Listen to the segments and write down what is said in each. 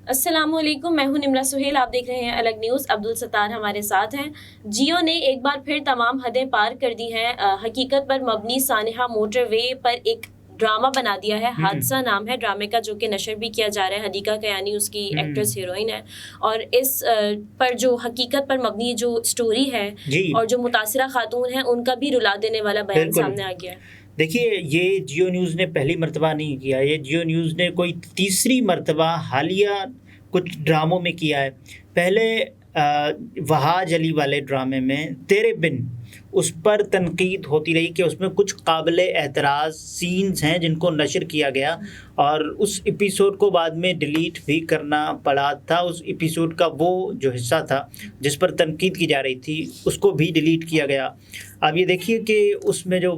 السلام علیکم، میں ہوں نمرہ سہیل، آپ دیکھ رہے ہیں الگ نیوز۔ عبدالستار ہمارے ساتھ ہیں۔ جیو نے ایک بار پھر تمام حدیں پار کر دی ہیں۔ حقیقت پر مبنی سانحہ موٹر وے پر ایک ڈرامہ بنا دیا ہے، حادثہ نام ہے ڈرامے کا، جو کہ نشر بھی کیا جا رہا ہے۔ حدیقہ کیانی اس کی ایکٹریس ہیروئن ہے، اور اس پر جو حقیقت پر مبنی جو سٹوری ہے اور جو متاثرہ خاتون ہیں ان کا بھی رلا دینے والا بیان سامنے آ گیا ہے۔ دیکھیے، یہ جیو نیوز نے پہلی مرتبہ نہیں کیا، یہ جیو نیوز نے کوئی تیسری مرتبہ حالیہ کچھ ڈراموں میں کیا ہے۔ پہلے وہاج علی والے ڈرامے میں تیرے بن، اس پر تنقید ہوتی رہی کہ اس میں کچھ قابل اعتراض سینز ہیں جن کو نشر کیا گیا، اور اس ایپیسوڈ کو بعد میں ڈیلیٹ بھی کرنا پڑا تھا۔ اس ایپیسوڈ کا وہ جو حصہ تھا جس پر تنقید کی جا رہی تھی اس کو بھی ڈیلیٹ کیا گیا۔ اب یہ دیکھیے کہ اس میں جو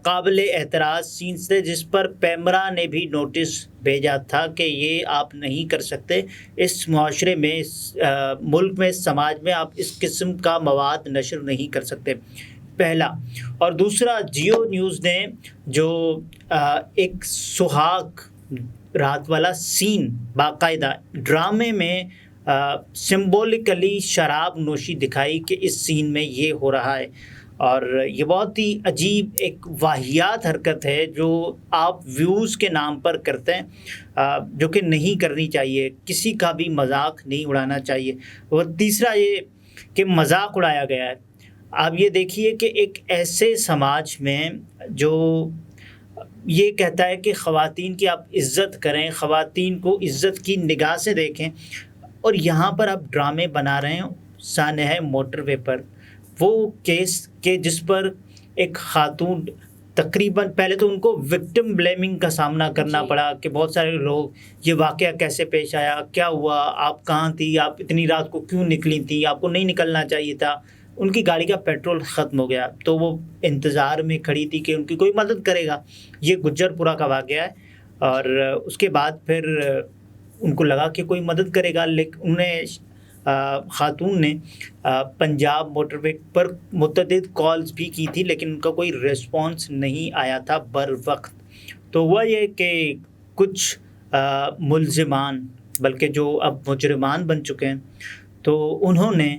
قابل اعتراض سینز تھے جس پر پیمرا نے بھی نوٹس بھیجا تھا کہ یہ آپ نہیں کر سکتے، اس معاشرے میں، اس ملک میں، اس سماج میں آپ اس قسم کا مواد نشر نہیں کر سکتے، پہلا۔ اور دوسرا، جیو نیوز نے جو ایک سہاگ رات والا سین باقاعدہ ڈرامے میں سمبولکلی شراب نوشی دکھائی کہ اس سین میں یہ ہو رہا ہے، اور یہ بہت ہی عجیب ایک واہیات حرکت ہے جو آپ ویوز کے نام پر کرتے ہیں، جو کہ نہیں کرنی چاہیے، کسی کا بھی مذاق نہیں اڑانا چاہیے۔ اور تیسرا یہ کہ مذاق اڑایا گیا ہے۔ آپ یہ دیکھیے کہ ایک ایسے سماج میں جو یہ کہتا ہے کہ خواتین کی آپ عزت کریں، خواتین کو عزت کی نگاہ سے دیکھیں، اور یہاں پر آپ ڈرامے بنا رہے ہیں سانحہ موٹر وے پر، وہ کیس کہ جس پر ایک خاتون تقریباً، پہلے تو ان کو وکٹم بلیمنگ کا سامنا کرنا پڑا کہ بہت سارے لوگ، یہ واقعہ کیسے پیش آیا، کیا ہوا، آپ کہاں تھی، آپ اتنی رات کو کیوں نکلی تھی، آپ کو نہیں نکلنا چاہیے تھا، ان کی گاڑی کا پیٹرول ختم ہو گیا تو وہ انتظار میں کھڑی تھی کہ ان کی کوئی مدد کرے گا۔ یہ گجر پورہ کا واقعہ ہے، اور اس کے بعد پھر ان کو لگا کہ کوئی مدد کرے گا، لیکن انہیں خاتون نے پنجاب موٹر وے پر متعدد کالز بھی کی تھی، لیکن ان کا کوئی ریسپانس نہیں آیا تھا بر وقت۔ تو ہوا یہ کہ کچھ ملزمان، بلکہ جو اب مجرمان بن چکے ہیں، تو انہوں نے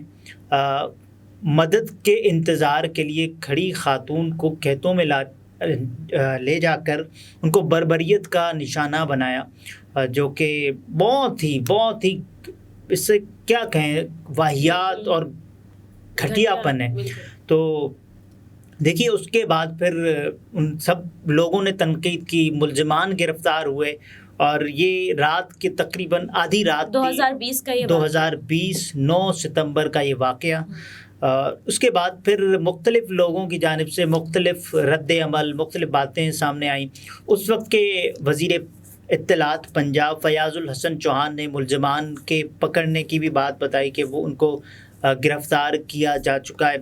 مدد کے انتظار کے لیے کھڑی خاتون کو کھیتوں میں لے جا کر ان کو بربریت کا نشانہ بنایا، جو کہ بہت ہی اس سے کیا کہیں، واہیات اور گھٹیا پن ہے۔ تو دیکھیے، اس کے بعد پھر ان سب لوگوں نے تنقید کی، ملزمان گرفتار ہوئے، اور یہ رات کے تقریباً آدھی رات 2020 کا 2020 9 ستمبر کا یہ واقعہ۔ اس کے بعد پھر مختلف لوگوں کی جانب سے مختلف رد عمل، مختلف باتیں سامنے آئیں۔ اس وقت کے وزیر اطلاعات پنجاب فیاض الحسن چوہان نے ملزمان کے پکڑنے کی بھی بات بتائی کہ وہ ان کو گرفتار کیا جا چکا ہے۔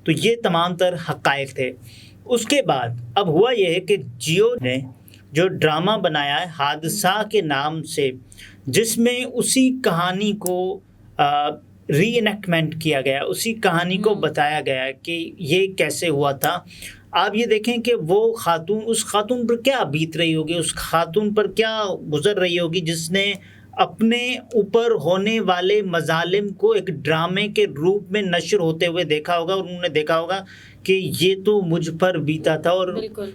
تو یہ تمام تر حقائق تھے۔ اس کے بعد اب ہوا یہ ہے کہ جیو نے جو ڈرامہ بنایا ہے حادثہ کے نام سے، جس میں اسی کہانی کو ری انیکٹمنٹ کیا گیا، اسی کہانی کو بتایا گیا کہ یہ کیسے ہوا تھا۔ آپ یہ دیکھیں کہ وہ خاتون، اس خاتون پر کیا بیت رہی ہوگی، اس خاتون پر کیا گزر رہی ہوگی جس نے اپنے اوپر ہونے والے مظالم کو ایک ڈرامے کے روپ میں نشر ہوتے ہوئے دیکھا ہوگا، اور انہوں نے دیکھا ہوگا کہ یہ تو مجھ پر بیتا تھا، اور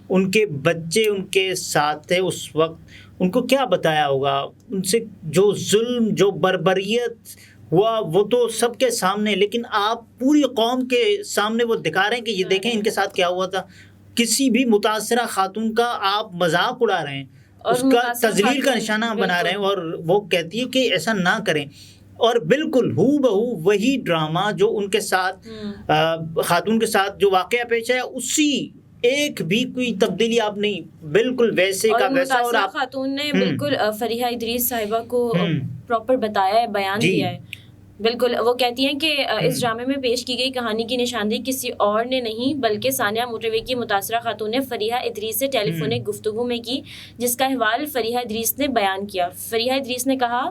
ان کے بچے ان کے ساتھ تھے اس وقت، ان کو کیا بتایا ہوگا، ان سے جو ظلم، جو بربریت ہوا وہ تو سب کے سامنے، لیکن آپ پوری قوم کے سامنے وہ دکھا رہے ہیں کہ یہ دیکھیں ان کے ساتھ کیا ہوا تھا۔ کسی بھی متاثرہ خاتون کا آپ مذاق اڑا رہے ہیں، اس کا تذلیل کا نشانہ بنا رہے ہیں، اور وہ کہتی ہے کہ ایسا نہ کریں۔ اور بالکل ہو بہو وہی ڈرامہ جو ان کے ساتھ خاتون کے ساتھ جو واقعہ پیش ہے، اسی ایک بھی کوئی تبدیلی آپ نہیں، بالکل ویسے کا ویسا۔ اور آپ خاتون نے بالکل فریحہ ادریس صاحبہ کو پراپر بتایا ہے، بیان دیا ہے۔ بالکل، وہ کہتی ہیں کہ اس ڈرامے میں پیش کی گئی کہانی کی نشاندہی کسی اور نے نہیں بلکہ سانحہ موٹر وے کی متاثرہ خاتون نے فریحہ ادریس سے ٹیلی فونک گفتگو میں کی، جس کا احوال فریحہ ادریس نے بیان کیا۔ فریحہ ادریس نے کہا،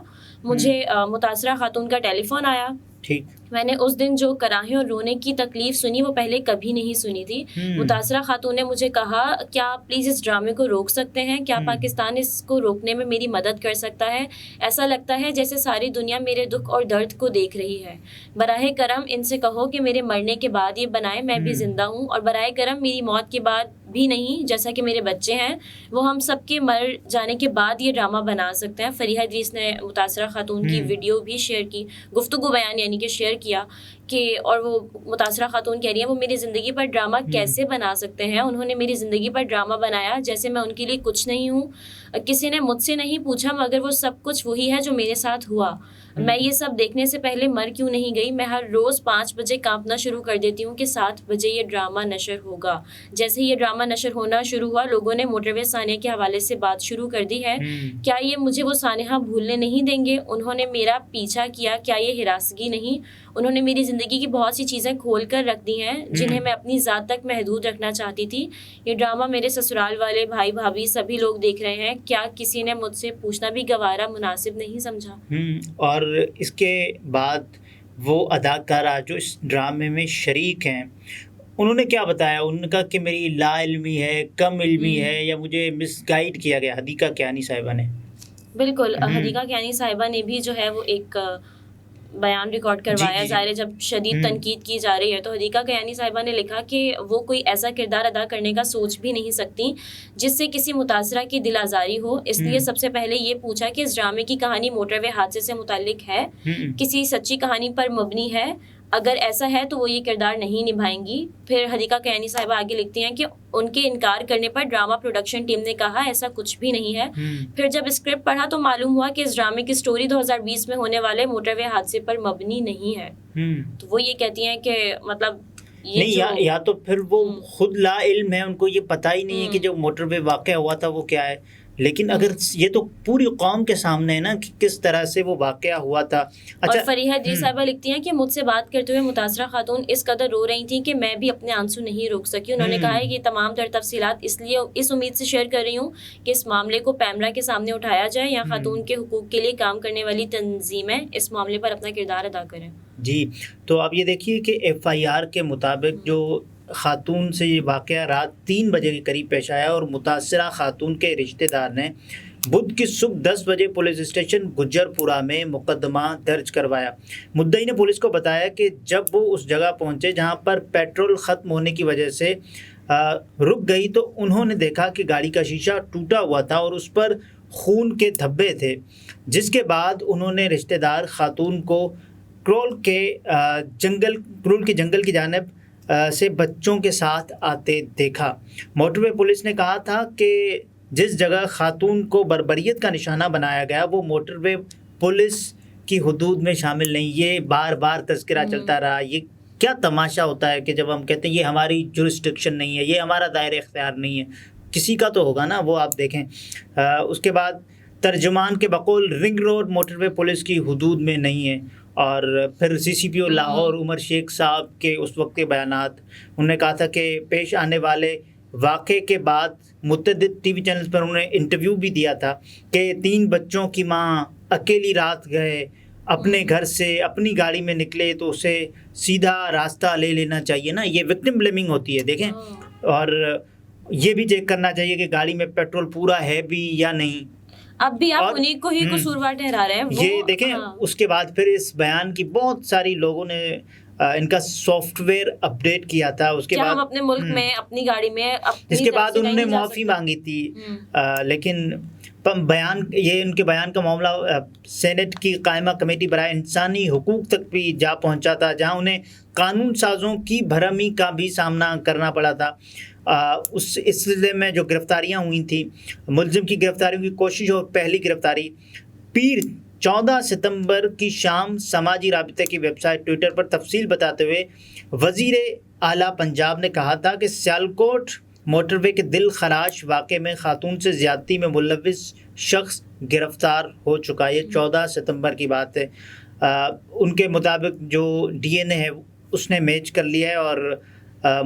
مجھے متاثرہ خاتون کا ٹیلی فون آیا، ٹھیک، میں نے اس دن جو کراہے اور رونے کی تکلیف سنی وہ پہلے کبھی نہیں سنی تھی. متاثرہ خاتون نے مجھے کہا کیا آپ پلیز اس ڈرامے کو روک سکتے ہیں, کیا پاکستان اس کو روکنے میں میری مدد کر سکتا ہے؟ ایسا لگتا ہے جیسے ساری دنیا میرے دکھ اور درد کو دیکھ رہی ہے. براہ کرم ان سے کہو کہ میرے مرنے کے بعد یہ بنائے, میں بھی زندہ ہوں, اور براہ کرم میری موت کے بعد بھی نہیں, جیسا کہ میرے بچے ہیں وہ ہم سب کے مر جانے کے بعد یہ ڈرامہ بنا سکتے ہیں. فریحہ ادریس نے متاثرہ خاتون کی ویڈیو بھی شیئر کی, گفتگو بیان یعنی کہ شیئر کیا کہ, اور وہ متاثرہ خاتون کہہ رہی ہیں وہ میری زندگی پر ڈرامہ کیسے بنا سکتے ہیں, انہوں نے میری زندگی پر ڈرامہ بنایا جیسے میں ان کے لیے کچھ نہیں ہوں. کسی نے مجھ سے نہیں پوچھا مگر وہ سب کچھ وہی ہے جو میرے ساتھ ہوا. میں یہ سب دیکھنے سے پہلے مر کیوں نہیں گئی؟ میں ہر روز 5 بجے کانپنا شروع کر دیتی ہوں کہ 7 بجے یہ ڈرامہ نشر ہوگا. جیسے ہی یہ ڈرامہ نشر ہونا شروع ہوا لوگوں نے موٹر وے سانحہ کے حوالے سے بات شروع کر دی ہے. کیا یہ مجھے وہ سانحہ بھولنے نہیں دیں گے؟ انہوں نے میرا پیچھا کیا, کیا یہ ہراسگی نہیں؟ انہوں نے میری زندگی کی بہت سی چیزیں کھول کر رکھ دی ہیں جنہیں میں اپنی ذات تک محدود رکھنا چاہتی تھی. یہ ڈرامہ میرے سسرال والے بھائی بھابھی سبھی لوگ دیکھ رہے ہیں. کیا کسی نے مجھ سے پوچھنا بھی گوارا مناسب نہیں سمجھا؟ اور اس کے بعد وہ اداکارہ جو اس ڈرامے میں شریک ہیں انہوں نے کیا بتایا؟ انہوں نے کہا کہ میری لا علمی ہے, کم علمی ہے, یا مجھے مس گائیڈ کیا گیا. حدیقہ کیانی صاحبہ نے بالکل, حدیقہ کیانی صاحبہ نے بھی جو ہے وہ ایک بیان ریکارڈ کروایا. ظاہر ہے جب شدید تنقید کی جا رہی ہے تو حدیقہ کیانی صاحبہ نے لکھا کہ وہ کوئی ایسا کردار ادا کرنے کا سوچ بھی نہیں سکتی جس سے کسی متاثرہ کی دل آزاری ہو. اس لیے سب سے پہلے یہ پوچھا کہ اس ڈرامے کی کہانی موٹر وے حادثے سے متعلق ہے, کسی سچی کہانی پر مبنی ہے؟ اگر ایسا ہے تو وہ یہ کردار نہیں نبھائیں گی. پھر حدیقہ کیانی صاحبہ آگے لکھتی ہیں کہ ان کے انکار کرنے پر ڈرامہ پروڈکشن ٹیم نے کہا ایسا کچھ بھی نہیں ہے. پھر جب اسکرپٹ پڑھا تو معلوم ہوا کہ اس ڈرامے کی سٹوری 2020 میں ہونے والے موٹر وے حادثے پر مبنی نہیں ہے. تو وہ یہ کہتی ہیں کہ مطلب نہیں, یا تو پھر وہ خود لا علم ہے, ان کو یہ پتہ ہی نہیں ہے کہ جو موٹر وے واقعہ ہوا تھا وہ کیا ہے. لیکن اگر یہ تو پوری قوم کے سامنے ہے نا کہ کس طرح سے وہ واقعہ ہوا تھا. اور فریحہ ادریس صاحبہ لکھتی ہیں کہ مجھ سے بات کرتے ہوئے متاثرہ خاتون اس قدر رو رہی تھیں کہ میں بھی اپنے آنسو نہیں روک سکی. انہوں نے کہا ہے کہ تمام تر تفصیلات اس لیے اس امید سے شیئر کر رہی ہوں کہ اس معاملے کو پیمرا کے سامنے اٹھایا جائے یا خاتون کے حقوق کے لیے کام کرنے والی تنظیمیں اس معاملے پر اپنا کردار ادا کریں. جی, تو آپ یہ دیکھیے کہ FIR کے مطابق جو خاتون سے یہ واقعہ رات 3 بجے کے قریب پیش آیا اور متاثرہ خاتون کے رشتہ دار نے بدھ کی صبح 10 بجے پولیس اسٹیشن گجر پورہ میں مقدمہ درج کروایا. مدعی نے پولیس کو بتایا کہ جب وہ اس جگہ پہنچے جہاں پر پیٹرول ختم ہونے کی وجہ سے رک گئی تو انہوں نے دیکھا کہ گاڑی کا شیشہ ٹوٹا ہوا تھا اور اس پر خون کے دھبے تھے, جس کے بعد انہوں نے رشتہ دار خاتون کو کرول کے جنگل کی جانب سے بچوں کے ساتھ آتے دیکھا. موٹر وے پولیس نے کہا تھا کہ جس جگہ خاتون کو بربریت کا نشانہ بنایا گیا وہ موٹر وے پولیس کی حدود میں شامل نہیں. یہ بار بار تذکرہ چلتا رہا. یہ کیا تماشا ہوتا ہے کہ جب ہم کہتے ہیں یہ ہماری جورسڈکشن نہیں ہے, یہ ہمارا دائرہ اختیار نہیں ہے, کسی کا تو ہوگا نا, وہ آپ دیکھیں. اس کے بعد ترجمان کے بقول رنگ روڈ موٹر وے پولیس کی حدود میں نہیں ہے. اور پھر CCPO لاہور عمر شیخ صاحب کے اس وقت کے بیانات, انہوں نے کہا تھا کہ پیش آنے والے واقعے کے بعد متعدد TV چینلز پر انہوں نے انٹرویو بھی دیا تھا کہ 3 بچوں کی ماں اکیلی رات گئے اپنے گھر سے, اپنی گاڑی میں نکلے تو اسے سیدھا راستہ لے لینا چاہیے نا. یہ وکٹم بلیمنگ ہوتی ہے دیکھیں. اور یہ بھی چیک کرنا چاہیے کہ گاڑی میں پیٹرول پورا ہے بھی یا نہیں. اب بھی آپ انہیں کو ہی قصوروار ٹھہرا رہے ہیں. یہ دیکھیں اس کے بعد پھر اس بیان کی بہت ساری لوگوں نے ان کا سافٹ ویئر اپڈیٹ کیا تھا. اس کے بعد ہم اپنے ملک میں اپنی گاڑی میں اس کے بعد انہوں نے معافی مانگی تھی, لیکن بیان یہ ان کے بیان کا معاملہ سینٹ کی قائمہ کمیٹی برائے انسانی حقوق تک بھی جا پہنچا تھا, جہاں انہیں قانون سازوں کی بھرمی کا بھی سامنا کرنا پڑا تھا. اس سلسلے میں جو گرفتاریاں ہوئی تھیں, ملزم کی گرفتاریوں کی کوشش اور پہلی گرفتاری پیر 14 ستمبر کی شام سماجی رابطے کی ویب سائٹ ٹویٹر پر تفصیل بتاتے ہوئے وزیر اعلیٰ پنجاب نے کہا تھا کہ سیالکوٹ موٹر وے کے دل خراش واقعے میں خاتون سے زیادتی میں ملوث شخص گرفتار ہو چکا ہے. یہ 14 ستمبر کی بات ہے. ان کے مطابق جو DNA ہے اس نے میچ کر لیا ہے اور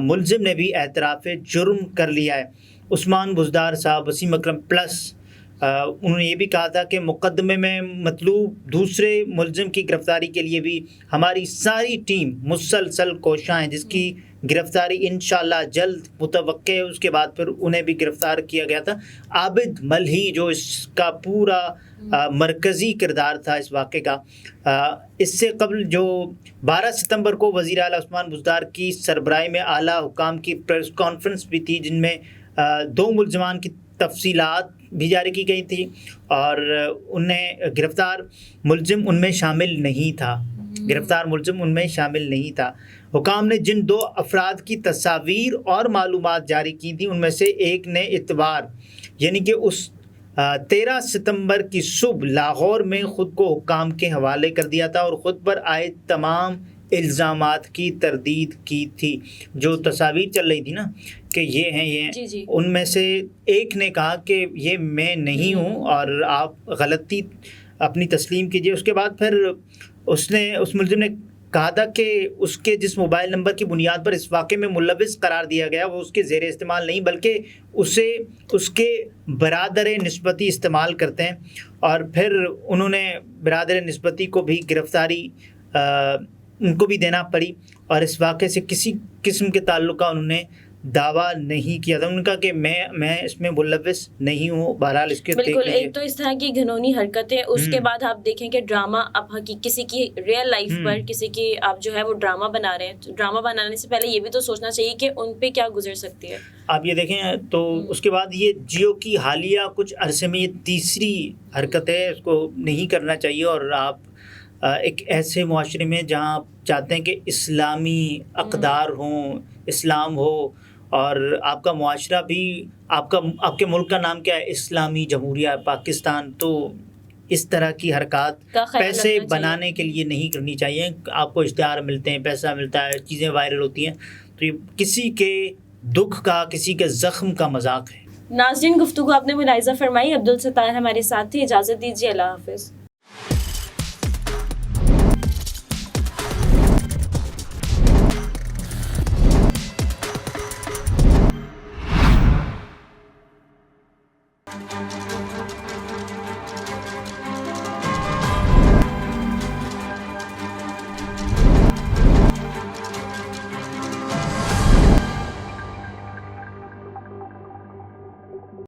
ملزم نے بھی اعتراف جرم کر لیا ہے. عثمان بزدار صاحب, وسیم اکرم پلس انہوں نے یہ بھی کہا تھا کہ مقدمے میں مطلوب دوسرے ملزم کی گرفتاری کے لیے بھی ہماری ساری ٹیم مسلسل کوشاں ہیں، جس کی گرفتاری انشاءاللہ جلد متوقع ہے۔ اس کے بعد پھر انہیں بھی گرفتار کیا گیا تھا۔ عابد ملہی جو اس کا پورا مرکزی کردار تھا اس واقعے کا، اس سے قبل جو 12 ستمبر کو وزیر اعلیٰ عثمان بزدار کی سربراہی میں اعلیٰ حکام کی پریس کانفرنس بھی تھی، جن میں 2 ملزمان کی تفصیلات بھی جاری کی گئی تھی اور انہیں گرفتار ملزم ان میں شامل نہیں تھا۔ حکام نے جن 2 افراد کی تصاویر اور معلومات جاری کی تھیں، ان میں سے ایک نے اتوار یعنی کہ اس 13 ستمبر کی صبح لاہور میں خود کو حکام کے حوالے کر دیا تھا اور خود پر آئے تمام الزامات کی تردید کی تھی۔ جو تصاویر چل رہی تھی نا کہ یہ ہیں یہ ان میں سے ایک نے کہا کہ یہ میں نہیں ہوں اور آپ غلطی اپنی تسلیم کیجئے۔ اس کے بعد پھر اس ملزم نے کہا تھا کہ اس کے جس موبائل نمبر کی بنیاد پر اس واقعے میں ملوث قرار دیا گیا وہ اس کے زیر استعمال نہیں بلکہ اسے اس کے برادر نسبتی استعمال کرتے ہیں، اور پھر انہوں نے برادر نسبتی کو بھی گرفتاری ان کو بھی دینا پڑی اور اس واقعے سے کسی قسم کے تعلق کا انہوں نے دعویٰ نہیں کیا تھا۔ انہوں نے کہا کہ میں اس میں ملوث نہیں ہوں۔ بہرحال اس کے بالکل ایک تو اس طرح کی گھنونی حرکتیں، اس کے بعد آپ دیکھیں کہ ڈرامہ اب کسی کی ریئل لائف پر کسی کی آپ جو ہے وہ ڈرامہ بنا رہے ہیں۔ ڈرامہ بنانے سے پہلے یہ بھی تو سوچنا چاہیے کہ ان پہ کیا گزر سکتی ہے۔ آپ یہ دیکھیں تو اس کے بعد یہ جیو کی حالیہ کچھ عرصے میں یہ تیسری حرکت ہے، اس کو نہیں کرنا چاہیے۔ اور آپ ایک ایسے معاشرے میں جہاں آپ چاہتے ہیں کہ اسلامی اقدار ہوں، اسلام ہو، اور آپ کا معاشرہ بھی آپ کے ملک کا نام کیا ہے؟ اسلامی جمہوریہ پاکستان، تو اس طرح کی حرکات پیسے بنانے کے لیے نہیں کرنی چاہیے۔ آپ کو اشتہار ملتے ہیں، پیسہ ملتا ہے، چیزیں وائرل ہوتی ہیں، تو یہ کسی کے دکھ کا، کسی کے زخم کا مذاق ہے۔ ناظرین، گفتگو آپ نے ملاحظہ فرمائی۔ عبدالستار ہمارے ساتھ تھے، اجازت دیجیے، اللہ حافظ۔